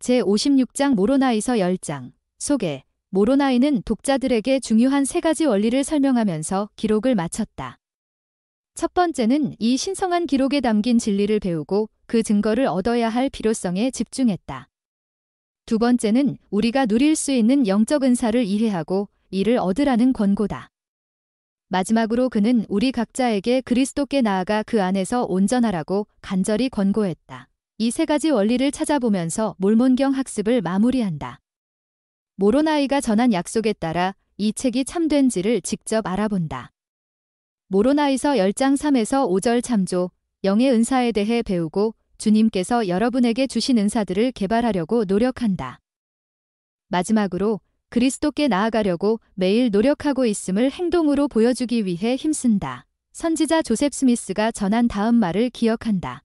제56장 모로나이서 10장 소개. 모로나이는 독자들에게 중요한 3가지 원리를 설명하면서 기록을 마쳤다. 첫 번째는 이 신성한 기록에 담긴 진리를 배우고 그 증거를 얻어야 할 필요성에 집중했다. 두 번째는 우리가 누릴 수 있는 영적 은사를 이해하고 이를 얻으라는 권고다. 마지막으로 그는 우리 각자에게 그리스도께 나아가 그 안에서 온전하라고 간절히 권고했다. 이 3가지 원리를 찾아보면서 몰몬경 학습을 마무리한다. 모로나이가 전한 약속에 따라 이 책이 참된지를 직접 알아본다. 모로나이서 10장 3에서 5절 참조, 영의 은사에 대해 배우고 주님께서 여러분에게 주신 은사들을 개발하려고 노력한다. 마지막으로 그리스도께 나아가려고 매일 노력하고 있음을 행동으로 보여주기 위해 힘쓴다. 선지자 조셉 스미스가 전한 다음 말을 기억한다.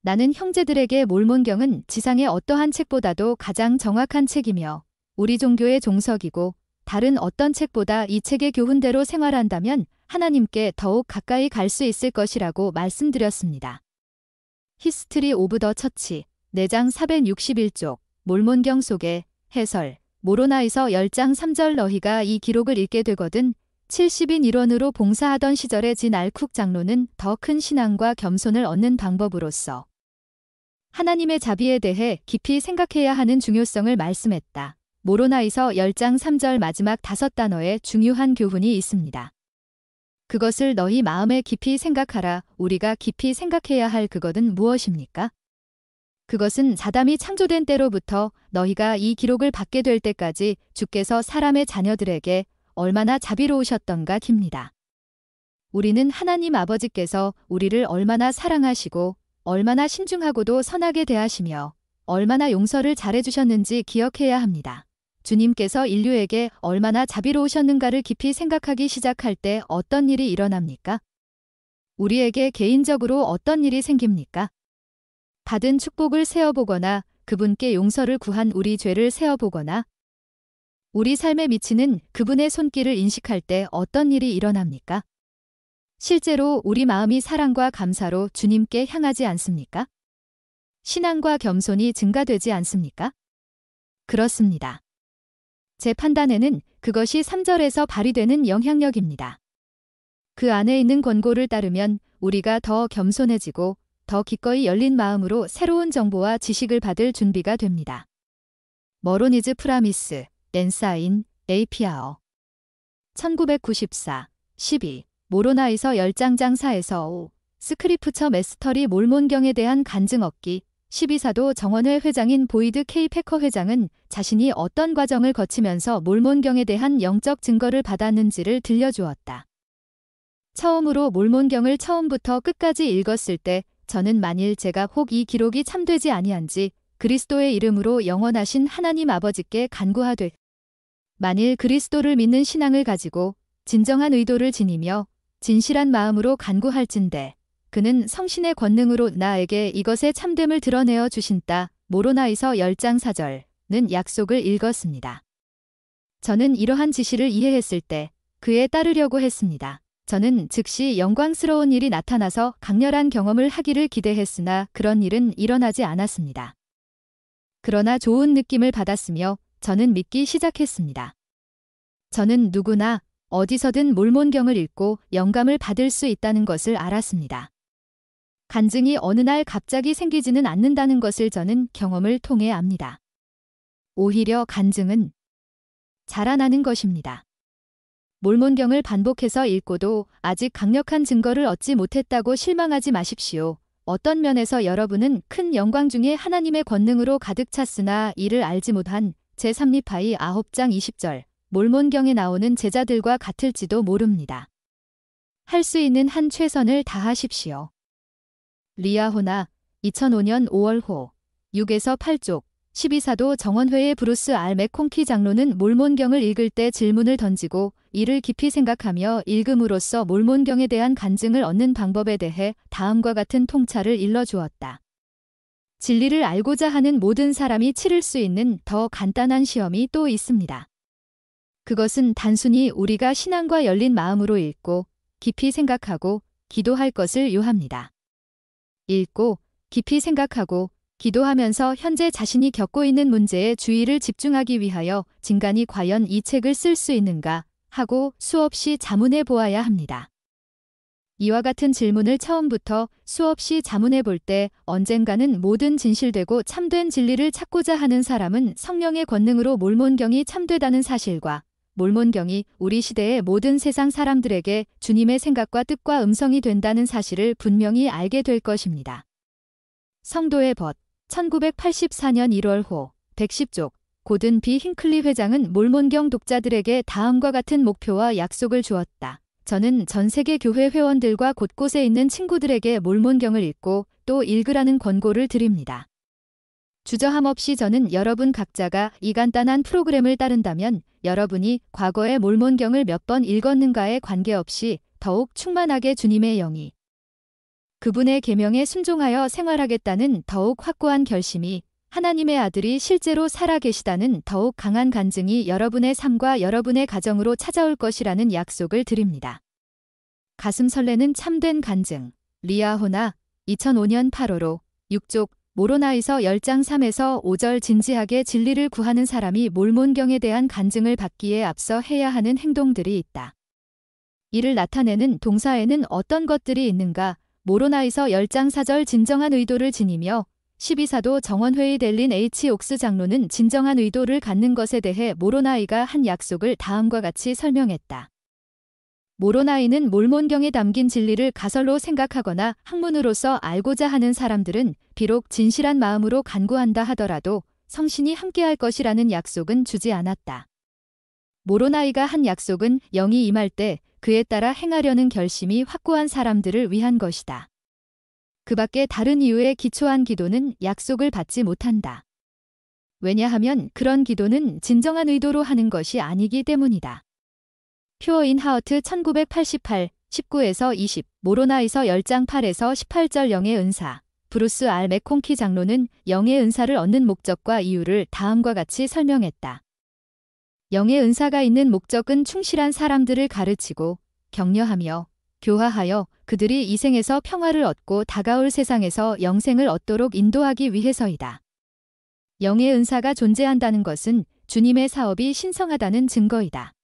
나는 형제들에게 몰몬경은 지상의 어떠한 책보다도 가장 정확한 책이며 우리 종교의 종석이고 다른 어떤 책보다 이 책의 교훈대로 생활한다면 하나님께 더욱 가까이 갈 수 있을 것이라고 말씀드렸습니다. 히스트리 오브 더 처치 4장 461쪽 몰몬경 속의 해설 모로나이서 10장 3절 너희가 이 기록을 읽게 되거든 70인 일원으로 봉사하던 시절의 진 알쿡 장로는 더 큰 신앙과 겸손을 얻는 방법으로서 하나님의 자비에 대해 깊이 생각해야 하는 중요성을 말씀했다. 모로나이서 10장 3절 마지막 5단어에 중요한 교훈이 있습니다. 그것을 너희 마음에 깊이 생각하라. 우리가 깊이 생각해야 할 그것은 무엇입니까? 그것은 사담이 창조된 때로부터 너희가 이 기록을 받게 될 때까지 주께서 사람의 자녀들에게 얼마나 자비로우셨던가 깁니다. 우리는 하나님 아버지께서 우리를 얼마나 사랑하시고 얼마나 신중하고도 선하게 대하시며 얼마나 용서를 잘해주셨는지 기억해야 합니다. 주님께서 인류에게 얼마나 자비로우셨는가를 깊이 생각하기 시작할 때 어떤 일이 일어납니까? 우리에게 개인적으로 어떤 일이 생깁니까? 받은 축복을 세어보거나 그분께 용서를 구한 우리 죄를 세어보거나 우리 삶에 미치는 그분의 손길을 인식할 때 어떤 일이 일어납니까? 실제로 우리 마음이 사랑과 감사로 주님께 향하지 않습니까? 신앙과 겸손이 증가되지 않습니까? 그렇습니다. 제 판단에는 그것이 3절에서 발휘되는 영향력입니다. 그 안에 있는 권고를 따르면 우리가 더 겸손해지고 더 기꺼이 열린 마음으로 새로운 정보와 지식을 받을 준비가 됩니다. 머로니즈 프라미스, 랜사인, 에이피아어 1994, 12 모로나이서 10장 장 4에서 5 스크리프처 메스터리 몰몬경에 대한 간증 얻기 12사도 정원회 회장인 보이드 K 패커 회장은 자신이 어떤 과정을 거치면서 몰몬경에 대한 영적 증거를 받았는지를 들려주었다. 처음으로 몰몬경을 처음부터 끝까지 읽었을 때 저는 만일 제가 혹 이 기록이 참되지 아니한지 그리스도의 이름으로 영원하신 하나님 아버지께 간구하되 만일 그리스도를 믿는 신앙을 가지고 진정한 의도를 지니며 진실한 마음으로 간구할진대 그는 성신의 권능으로 나에게 이것의 참됨을 드러내어 주신다. 모로나이서 10장 4절는 약속을 읽었습니다. 저는 이러한 지시를 이해했을 때 그에 따르려고 했습니다. 저는 즉시 영광스러운 일이 나타나서 강렬한 경험을 하기를 기대했으나 그런 일은 일어나지 않았습니다. 그러나 좋은 느낌을 받았으며 저는 믿기 시작했습니다. 저는 누구나 어디서든 몰몬경을 읽고 영감을 받을 수 있다는 것을 알았습니다. 간증이 어느 날 갑자기 생기지는 않는다는 것을 저는 경험을 통해 압니다. 오히려 간증은 자라나는 것입니다. 몰몬경을 반복해서 읽고도 아직 강력한 증거를 얻지 못했다고 실망하지 마십시오. 어떤 면에서 여러분은 큰 영광 중에 하나님의 권능으로 가득 찼으나 이를 알지 못한 제3리파이 9장 20절 몰몬경에 나오는 제자들과 같을지도 모릅니다. 할 수 있는 한 최선을 다하십시오. 리아호나 2005년 5월호 6에서 8쪽 12사도 정원회의 브루스 R 맥콩키 장로는 몰몬경을 읽을 때 질문을 던지고 이를 깊이 생각하며 읽음으로써 몰몬경에 대한 간증을 얻는 방법에 대해 다음과 같은 통찰을 일러주었다. 진리를 알고자 하는 모든 사람이 치를 수 있는 더 간단한 시험이 또 있습니다. 그것은 단순히 우리가 신앙과 열린 마음으로 읽고 깊이 생각하고 기도할 것을 요합니다. 읽고 깊이 생각하고 기도하면서 현재 자신이 겪고 있는 문제에 주의를 집중하기 위하여 진간이 과연 이 책을 쓸 수 있는가 하고 수없이 자문해 보아야 합니다. 이와 같은 질문을 처음부터 수없이 자문해 볼 때 언젠가는 모든 진실되고 참된 진리를 찾고자 하는 사람은 성령의 권능으로 몰몬경이 참되다는 사실과 몰몬경이 우리 시대의 모든 세상 사람들에게 주님의 생각과 뜻과 음성이 된다는 사실을 분명히 알게 될 것입니다. 성도의 벗 1984년 1월호 110쪽 고든 B. 힌클리 회장은 몰몬경 독자들에게 다음과 같은 목표와 약속을 주었다. 저는 전 세계 교회 회원들과 곳곳에 있는 친구들에게 몰몬경을 읽고 또 읽으라는 권고를 드립니다. 주저함 없이 저는 여러분 각자가 이 간단한 프로그램을 따른다면 여러분이 과거에 몰몬경을 몇 번 읽었는가에 관계없이 더욱 충만하게 주님의 영이 그분의 계명에 순종하여 생활하겠다는 더욱 확고한 결심이 하나님의 아들이 실제로 살아계시다는 더욱 강한 간증이 여러분의 삶과 여러분의 가정으로 찾아올 것이라는 약속을 드립니다. 가슴 설레는 참된 간증. 리아호나 2005년 8월호 6쪽 모로나이서 10장 3에서 5절 진지하게 진리를 구하는 사람이 몰몬경에 대한 간증을 받기에 앞서 해야 하는 행동들이 있다. 이를 나타내는 동사에는 어떤 것들이 있는가? 모로나이서 10장 4절 진정한 의도를 지니며 12사도 정원회의 델린 H. 옥스 장로는 진정한 의도를 갖는 것에 대해 모로나이가 한 약속을 다음과 같이 설명했다. 모로나이는 몰몬경에 담긴 진리를 가설로 생각하거나 학문으로서 알고자 하는 사람들은 비록 진실한 마음으로 간구한다 하더라도 성신이 함께할 것이라는 약속은 주지 않았다. 모로나이가 한 약속은 영이 임할 때 그에 따라 행하려는 결심이 확고한 사람들을 위한 것이다. 그 밖에 다른 이유에 기초한 기도는 약속을 받지 못한다. 왜냐하면 그런 기도는 진정한 의도로 하는 것이 아니기 때문이다. 퓨어 인 하어트 1988, 19에서 20, 모로나이서 10장 8에서 18절 영의 은사. 브루스 R. 맥콩키 장로는 영의 은사를 얻는 목적과 이유를 다음과 같이 설명했다. 영의 은사가 있는 목적은 충실한 사람들을 가르치고 격려하며 교화하여 그들이 이 생에서 평화를 얻고 다가올 세상에서 영생을 얻도록 인도하기 위해서이다. 영의 은사가 존재한다는 것은 주님의 사업이 신성하다는 증거이다.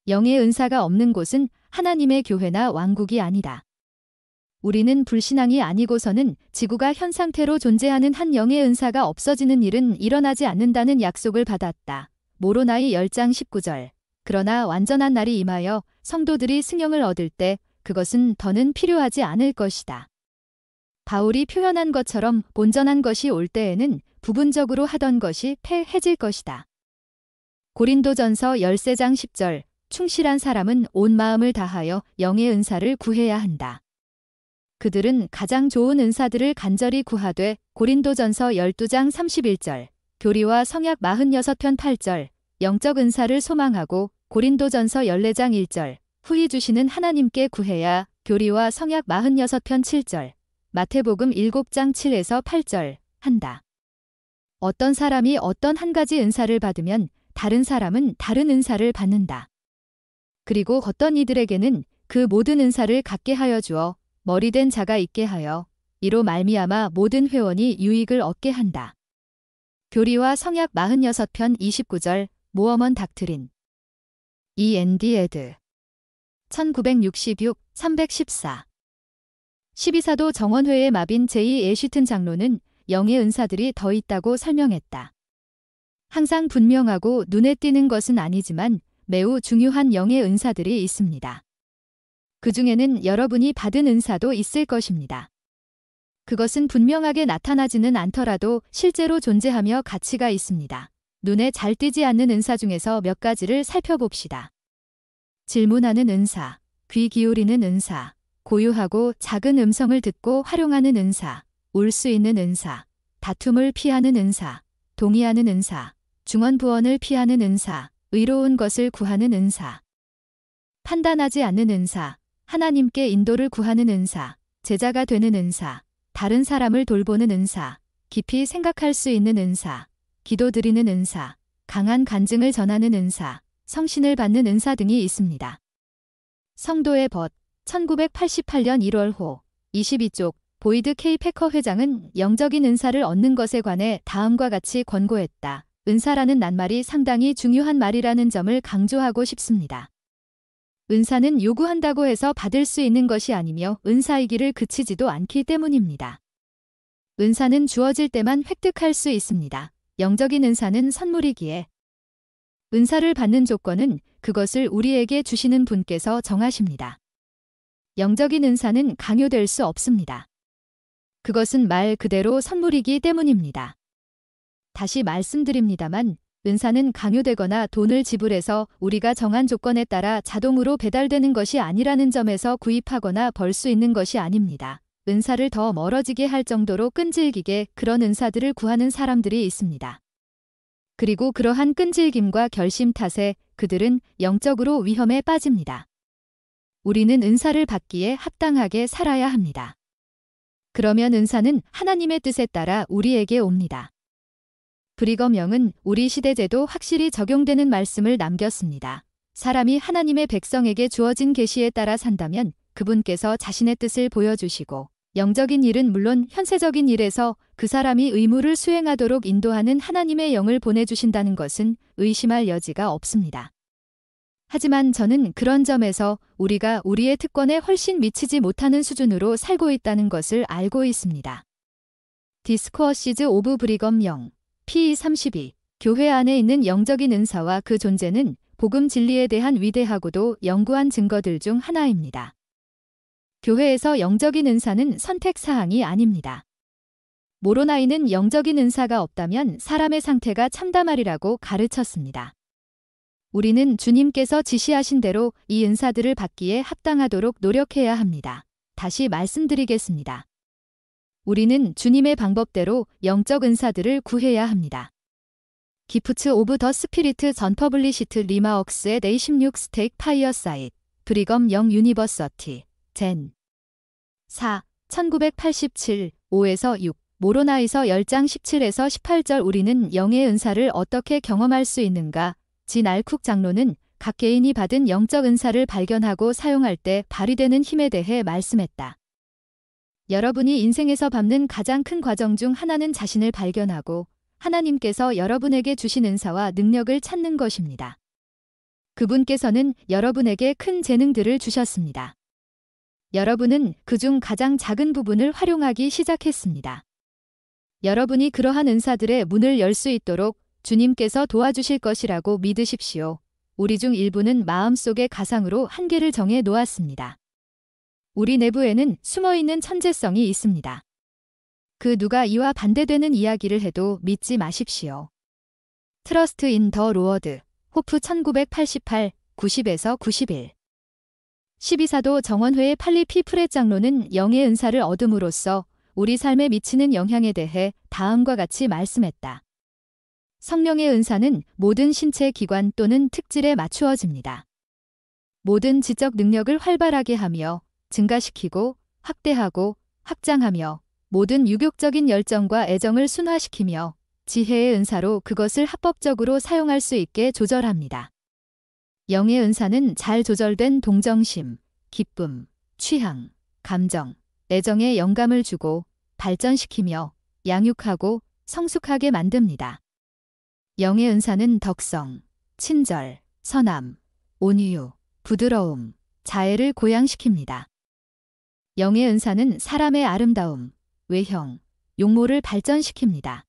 영의 은사가 없는 곳은 하나님의 교회나 왕국이 아니다. 우리는 불신앙이 아니고서는 지구가 현 상태로 존재하는 한 영의 은사가 없어지는 일은 일어나지 않는다는 약속을 받았다. 모로나이 10장 19절. 그러나 완전한 날이 임하여 성도들이 승영을 얻을 때 그것은 더는 필요하지 않을 것이다. 바울이 표현한 것처럼 온전한 것이 올 때에는 부분적으로 하던 것이 패해질 것이다. 고린도전서 13장 10절. 충실한 사람은 온 마음을 다하여 영의 은사를 구해야 한다. 그들은 가장 좋은 은사들을 간절히 구하되 고린도전서 12장 31절. 교리와 성약 46편 8절. 영적 은사를 소망하고 고린도전서 14장 1절. 후히 주시는 하나님께 구해야 교리와 성약 46편 7절. 마태복음 7장 7에서 8절 한다. 어떤 사람이 어떤 한 가지 은사를 받으면 다른 사람은 다른 은사를 받는다. 그리고 어떤 이들에게는 그 모든 은사를 갖게 하여 주어 머리된 자가 있게 하여 이로 말미암아 모든 회원이 유익을 얻게 한다. 교리와 성약 46편 29절 모어먼 닥트린 E.N.D. 에드 1966, 314 12사도 정원회의 마빈 J. 애쉬튼 장로는 영의 은사들이 더 있다고 설명했다. 항상 분명하고 눈에 띄는 것은 아니지만 매우 중요한 영의 은사들이 있습니다. 그 중에는 여러분이 받은 은사도 있을 것입니다. 그것은 분명하게 나타나지는 않더라도 실제로 존재하며 가치가 있습니다. 눈에 잘 띄지 않는 은사 중에서 몇 가지를 살펴봅시다. 질문하는 은사, 귀 기울이는 은사, 고요하고 작은 음성을 듣고 활용하는 은사, 울 수 있는 은사, 다툼을 피하는 은사, 동의하는 은사, 중언부언을 피하는 은사, 의로운 것을 구하는 은사, 판단하지 않는 은사, 하나님께 인도를 구하는 은사, 제자가 되는 은사, 다른 사람을 돌보는 은사, 깊이 생각할 수 있는 은사, 기도드리는 은사, 강한 간증을 전하는 은사, 성신을 받는 은사 등이 있습니다. 성도의 벗 1988년 1월호 22쪽 보이드 K 패커 회장은 영적인 은사를 얻는 것에 관해 다음과 같이 권고했다. 은사라는 낱말이 상당히 중요한 말이라는 점을 강조하고 싶습니다. 은사는 요구한다고 해서 받을 수 있는 것이 아니며 은사이기를 그치지도 않기 때문입니다. 은사는 주어질 때만 획득할 수 있습니다. 영적인 은사는 선물이기에 은사를 받는 조건은 그것을 우리에게 주시는 분께서 정하십니다. 영적인 은사는 강요될 수 없습니다. 그것은 말 그대로 선물이기 때문입니다. 다시 말씀드립니다만 은사는 강요되거나 돈을 지불해서 우리가 정한 조건에 따라 자동으로 배달되는 것이 아니라는 점에서 구입하거나 벌 수 있는 것이 아닙니다. 은사를 더 멀어지게 할 정도로 끈질기게 그런 은사들을 구하는 사람들이 있습니다. 그리고 그러한 끈질김과 결심 탓에 그들은 영적으로 위험에 빠집니다. 우리는 은사를 받기에 합당하게 살아야 합니다. 그러면 은사는 하나님의 뜻에 따라 우리에게 옵니다. 브리검 영은 우리 시대제도 확실히 적용되는 말씀을 남겼습니다. 사람이 하나님의 백성에게 주어진 계시에 따라 산다면 그분께서 자신의 뜻을 보여주시고 영적인 일은 물론 현세적인 일에서 그 사람이 의무를 수행하도록 인도하는 하나님의 영을 보내주신다는 것은 의심할 여지가 없습니다. 하지만 저는 그런 점에서 우리가 우리의 특권에 훨씬 미치지 못하는 수준으로 살고 있다는 것을 알고 있습니다. 디스코어시즈 오브 브리검 영 P32 교회 안에 있는 영적인 은사와 그 존재는 복음 진리에 대한 위대하고도 영구한 증거들 중 하나입니다. 교회에서 영적인 은사는 선택사항이 아닙니다. 모로나이는 영적인 은사가 없다면 사람의 상태가 참담하리라고 가르쳤습니다. 우리는 주님께서 지시하신 대로 이 은사들을 받기에 합당하도록 노력해야 합니다. 다시 말씀드리겠습니다. 우리는 주님의 방법대로 영적 은사들을 구해야 합니다. 기프츠 오브 더 스피리트 전 퍼블리시트 리마웍스의 A16 스테이크 파이어 사이트 브리검 영 유니버서티 젠 4 1987 5에서 6 모로나이서 10장 17에서 18절 우리는 영의 은사를 어떻게 경험할 수 있는가? 진 알쿡 장로는 각 개인이 받은 영적 은사를 발견하고 사용할 때 발휘되는 힘에 대해 말씀했다. 여러분이 인생에서 밟는 가장 큰 과정 중 하나는 자신을 발견하고 하나님께서 여러분에게 주신 은사와 능력을 찾는 것입니다. 그분께서는 여러분에게 큰 재능들을 주셨습니다. 여러분은 그중 가장 작은 부분을 활용하기 시작했습니다. 여러분이 그러한 은사들의 문을 열 수 있도록 주님께서 도와주실 것이라고 믿으십시오. 우리 중 일부는 마음속의 가상으로 한계를 정해 놓았습니다. 우리 내부에는 숨어있는 천재성이 있습니다. 그 누가 이와 반대되는 이야기를 해도 믿지 마십시오. 트러스트 인 더 로워드, 호프 1988, 90에서 91 12사도 정원회의 팔리피 프렛 장로는 영의 은사를 얻음으로써 우리 삶에 미치는 영향에 대해 다음과 같이 말씀했다. 성령의 은사는 모든 신체 기관 또는 특질에 맞추어집니다. 모든 지적 능력을 활발하게 하며 증가시키고 확대하고 확장하며 모든 유격적인 열정과 애정을 순화시키며 지혜의 은사로 그것을 합법적으로 사용할 수 있게 조절합니다. 영의 은사는 잘 조절된 동정심, 기쁨, 취향, 감정, 애정에 영감을 주고 발전시키며 양육하고 성숙하게 만듭니다. 영의 은사는 덕성, 친절, 선함, 온유, 부드러움, 자애를 고양시킵니다. 영의 은사는 사람의 아름다움, 외형, 용모를 발전시킵니다.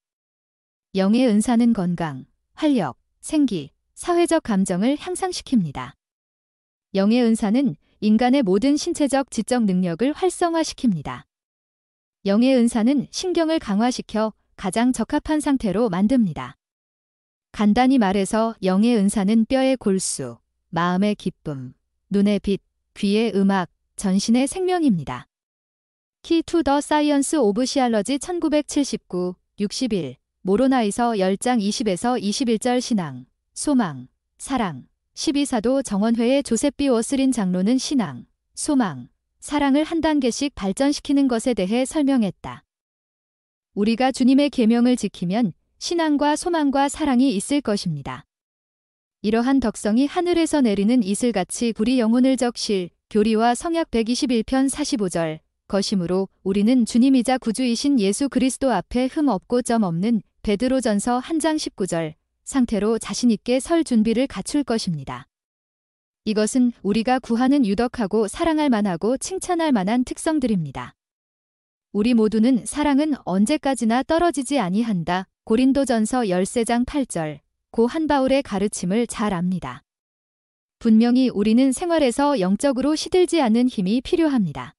영의 은사는 건강, 활력, 생기, 사회적 감정을 향상시킵니다. 영의 은사는 인간의 모든 신체적 지적 능력을 활성화시킵니다. 영의 은사는 신경을 강화시켜 가장 적합한 상태로 만듭니다. 간단히 말해서 영의 은사는 뼈의 골수, 마음의 기쁨, 눈의 빛, 귀의 음악, 전신의 생명입니다. 키 투 더 사이언스 오브 시알러지 1979, 61 모로나이서 10장 20에서 21절 신앙, 소망, 사랑 12사도 정원회의 조셉 B. 워슬린 장로는 신앙, 소망, 사랑을 한 단계씩 발전시키는 것에 대해 설명했다. 우리가 주님의 계명을 지키면 신앙과 소망과 사랑이 있을 것입니다. 이러한 덕성이 하늘에서 내리는 이슬같이 우리 영혼을 적실, 교리와 성약 121편 45절, 것이므로 우리는 주님이자 구주이신 예수 그리스도 앞에 흠 없고 점 없는 베드로전서 1장 19절 상태로 자신 있게 설 준비를 갖출 것입니다. 이것은 우리가 구하는 유덕하고 사랑할 만하고 칭찬할 만한 특성들입니다. 우리 모두는 사랑은 언제까지나 떨어지지 아니한다. 고린도전서 13장 8절 고 한바울의 가르침을 잘 압니다. 분명히 우리는 생활에서 영적으로 시들지 않는 힘이 필요합니다.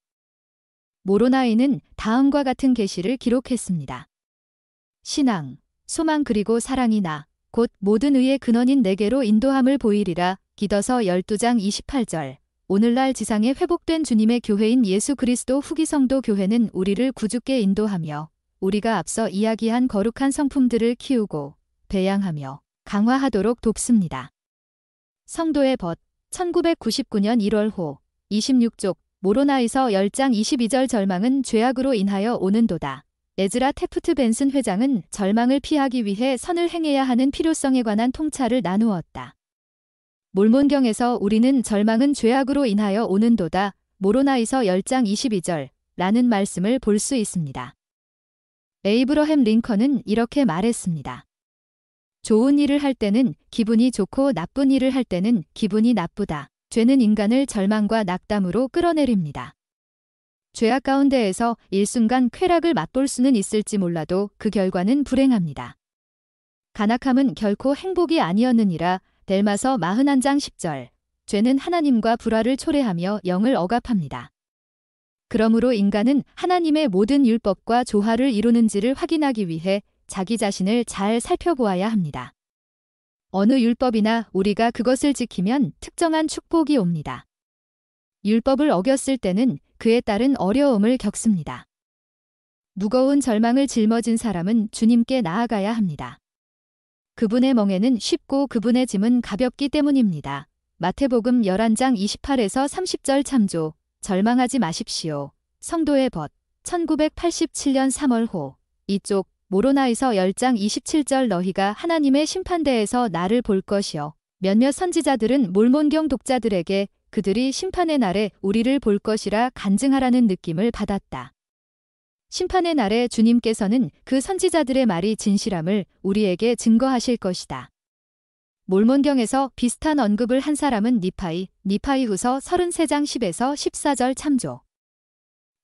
모로나이는 다음과 같은 계시를 기록했습니다. 신앙, 소망 그리고 사랑이 나 곧 모든 의의 근원인 내게로 인도함을 보이리라. 기더서 12장 28절 오늘날 지상에 회복된 주님의 교회인 예수 그리스도 후기 성도 교회는 우리를 구주께 인도하며 우리가 앞서 이야기한 거룩한 성품들을 키우고 배양하며 강화하도록 돕습니다. 성도의 벗 1999년 1월호 26쪽 모로나이서 10장 22절 절망은 죄악으로 인하여 오는도다. 에즈라 테프트 벤슨 회장은 절망을 피하기 위해 선을 행해야 하는 필요성에 관한 통찰을 나누었다. 몰몬경에서 우리는 절망은 죄악으로 인하여 오는도다. 모로나이서 10장 22절 라는 말씀을 볼 수 있습니다. 에이브러햄 링컨은 이렇게 말했습니다. 좋은 일을 할 때는 기분이 좋고 나쁜 일을 할 때는 기분이 나쁘다. 죄는 인간을 절망과 낙담으로 끌어내립니다. 죄악 가운데에서 일순간 쾌락을 맛볼 수는 있을지 몰라도 그 결과는 불행합니다. 간악함은 결코 행복이 아니었느니라. 델마서 41장 10절 죄는 하나님과 불화를 초래하며 영을 억압합니다. 그러므로 인간은 하나님의 모든 율법과 조화를 이루는지를 확인하기 위해 자기 자신을 잘 살펴보아야 합니다. 어느 율법이나 우리가 그것을 지키면 특정한 축복이 옵니다. 율법을 어겼을 때는 그에 따른 어려움을 겪습니다. 무거운 절망을 짊어진 사람은 주님께 나아가야 합니다. 그분의 멍에는 쉽고 그분의 짐은 가볍기 때문입니다. 마태복음 11장 28에서 30절 참조. 절망하지 마십시오. 성도의 벗 1987년 3월호 이쪽 모로나이서 10장 27절 너희가 하나님의 심판대에서 나를 볼 것이요. 몇몇 선지자들은 몰몬경 독자들에게 그들이 심판의 날에 우리를 볼 것이라 간증하라는 느낌을 받았다. 심판의 날에 주님께서는 그 선지자들의 말이 진실함을 우리에게 증거하실 것이다. 몰몬경에서 비슷한 언급을 한 사람은 니파이후서 33장 10에서 14절 참조.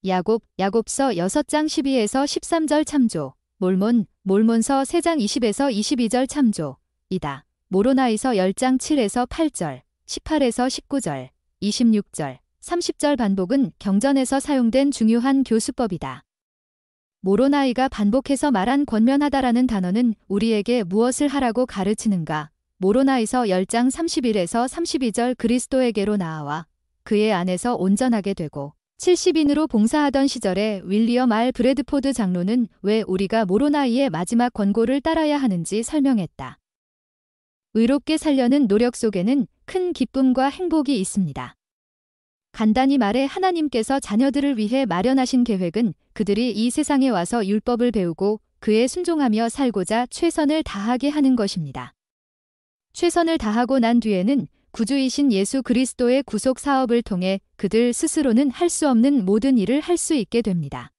야곱서 6장 12에서 13절 참조. 몰몬서 3장 20에서 22절 참조. 이다. 모로나이서 10장 7에서 8절, 18에서 19절, 26절, 30절 반복은 경전에서 사용된 중요한 교수법이다. 모로나이가 반복해서 말한 권면하다라는 단어는 우리에게 무엇을 하라고 가르치는가? 모로나이서 10장 31에서 32절 그리스도에게로 나아와 그의 안에서 온전하게 되고 70인으로 봉사하던 시절에 윌리엄 R. 브래드포드 장로는 왜 우리가 모로나이의 마지막 권고를 따라야 하는지 설명했다. 의롭게 살려는 노력 속에는 큰 기쁨과 행복이 있습니다. 간단히 말해 하나님께서 자녀들을 위해 마련하신 계획은 그들이 이 세상에 와서 율법을 배우고 그에 순종하며 살고자 최선을 다하게 하는 것입니다. 최선을 다하고 난 뒤에는 구주이신 예수 그리스도의 구속 사업을 통해 그들 스스로는 할 수 없는 모든 일을 할 수 있게 됩니다.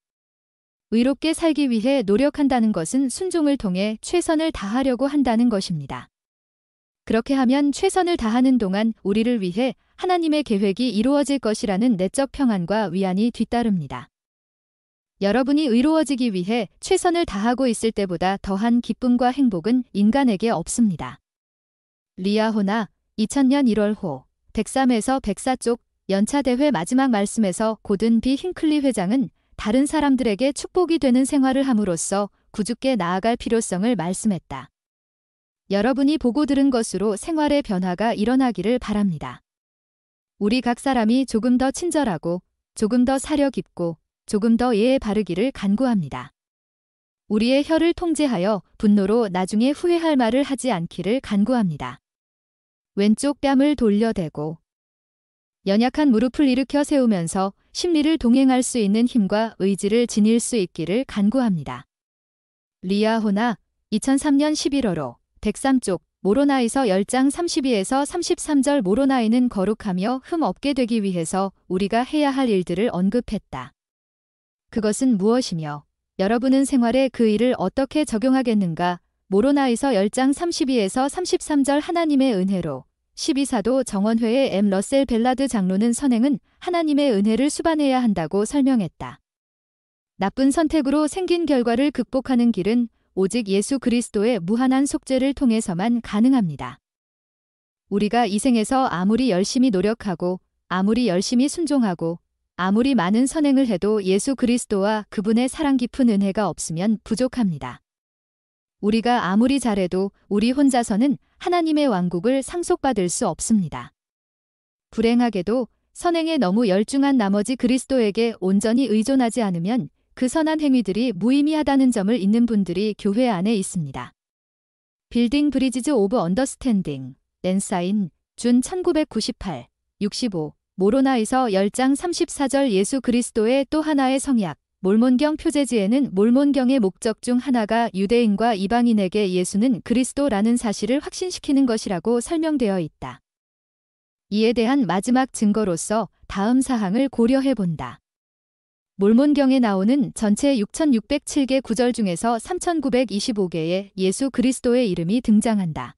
의롭게 살기 위해 노력한다는 것은 순종을 통해 최선을 다하려고 한다는 것입니다. 그렇게 하면 최선을 다하는 동안 우리를 위해 하나님의 계획이 이루어질 것이라는 내적 평안과 위안이 뒤따릅니다. 여러분이 의로워지기 위해 최선을 다하고 있을 때보다 더한 기쁨과 행복은 인간에게 없습니다. 리아호나 2000년 1월호 103에서 104쪽 연차대회 마지막 말씀에서 고든 B. 힌클리 회장은 다른 사람들에게 축복이 되는 생활을 함으로써 구주께 나아갈 필요성을 말씀했다. 여러분이 보고 들은 것으로 생활의 변화가 일어나기를 바랍니다. 우리 각 사람이 조금 더 친절하고 조금 더 사려 깊고 조금 더 예의 바르기를 간구합니다. 우리의 혀를 통제하여 분노로 나중에 후회할 말을 하지 않기를 간구합니다. 왼쪽 뺨을 돌려대고 연약한 무릎을 일으켜 세우면서 심리를 동행할 수 있는 힘과 의지를 지닐 수 있기를 간구합니다. 리아호나 2003년 11월호 103쪽 모로나이서 10장 32에서 33절 모로나이는 거룩하며 흠 없게 되기 위해서 우리가 해야 할 일들을 언급했다. 그것은 무엇이며 여러분은 생활에 그 일을 어떻게 적용하겠는가? 모로나이서 10장 32에서 33절 하나님의 은혜로 12사도 정원회의 M. 러셀 벨라드 장로는 선행은 하나님의 은혜를 수반해야 한다고 설명했다. 나쁜 선택으로 생긴 결과를 극복하는 길은 오직 예수 그리스도의 무한한 속죄를 통해서만 가능합니다. 우리가 이 생에서 아무리 열심히 노력하고 아무리 열심히 순종하고 아무리 많은 선행을 해도 예수 그리스도와 그분의 사랑 깊은 은혜가 없으면 부족합니다. 우리가 아무리 잘해도 우리 혼자서는 하나님의 왕국을 상속받을 수 없습니다. 불행하게도 선행에 너무 열중한 나머지 그리스도에게 온전히 의존하지 않으면 그 선한 행위들이 무의미하다는 점을 잊는 분들이 교회 안에 있습니다. 빌딩 브리지즈 오브 언더스탠딩, 랜사인, 준 1998, 65, 모로나이서 10장 34절 예수 그리스도의 또 하나의 성약, 몰몬경 표제지에는 몰몬경의 목적 중 하나가 유대인과 이방인에게 예수는 그리스도라는 사실을 확신시키는 것이라고 설명되어 있다. 이에 대한 마지막 증거로서 다음 사항을 고려해 본다. 몰몬경에 나오는 전체 6607개 구절 중에서 3925개의 예수 그리스도의 이름이 등장한다.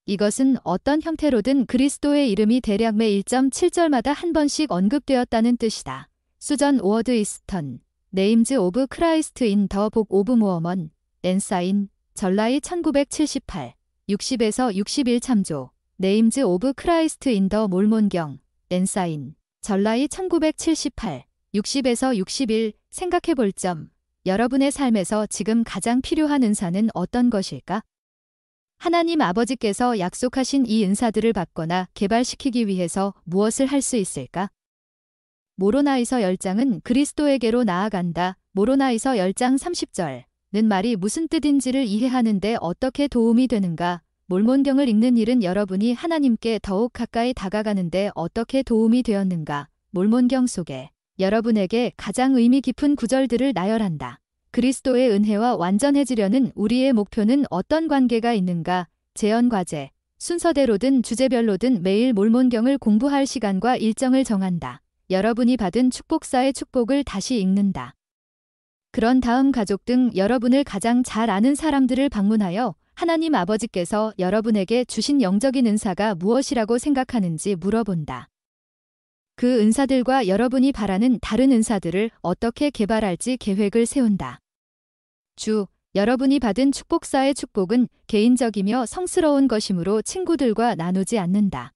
이것은 어떤 형태로든 그리스도의 이름이 대략 매 1.7절마다 한 번씩 언급되었다는 뜻이다. 수전 워드 이스턴, 네임즈 오브 크라이스트 인 더 복 오브 모어먼, 랜사인, 전라이 1978, 60에서 61 참조, 네임즈 오브 크라이스트 인 더 몰몬경, 랜사인, 전라이 1978, 60에서 61 생각해 볼 점, 여러분의 삶에서 지금 가장 필요한 은사는 어떤 것일까? 하나님 아버지께서 약속하신 이 은사들을 받거나 개발시키기 위해서 무엇을 할 수 있을까? 모로나이서 10장은 그리스도에게로 나아간다. 모로나이서 10장 30절는 말이 무슨 뜻인지를 이해하는 데 어떻게 도움이 되는가? 몰몬경을 읽는 일은 여러분이 하나님께 더욱 가까이 다가가는 데 어떻게 도움이 되었는가? 몰몬경 속에 여러분에게 가장 의미 깊은 구절들을 나열한다. 그리스도의 은혜와 완전해지려는 우리의 목표는 어떤 관계가 있는가? 재현 과제, 순서대로든 주제별로든 매일 몰몬경을 공부할 시간과 일정을 정한다. 여러분이 받은 축복사의 축복을 다시 읽는다. 그런 다음 가족 등 여러분을 가장 잘 아는 사람들을 방문하여 하나님 아버지께서 여러분에게 주신 영적인 은사가 무엇이라고 생각하는지 물어본다. 그 은사들과 여러분이 바라는 다른 은사들을 어떻게 개발할지 계획을 세운다. 여러분이 받은 축복사의 축복은 개인적이며 성스러운 것이므로 친구들과 나누지 않는다.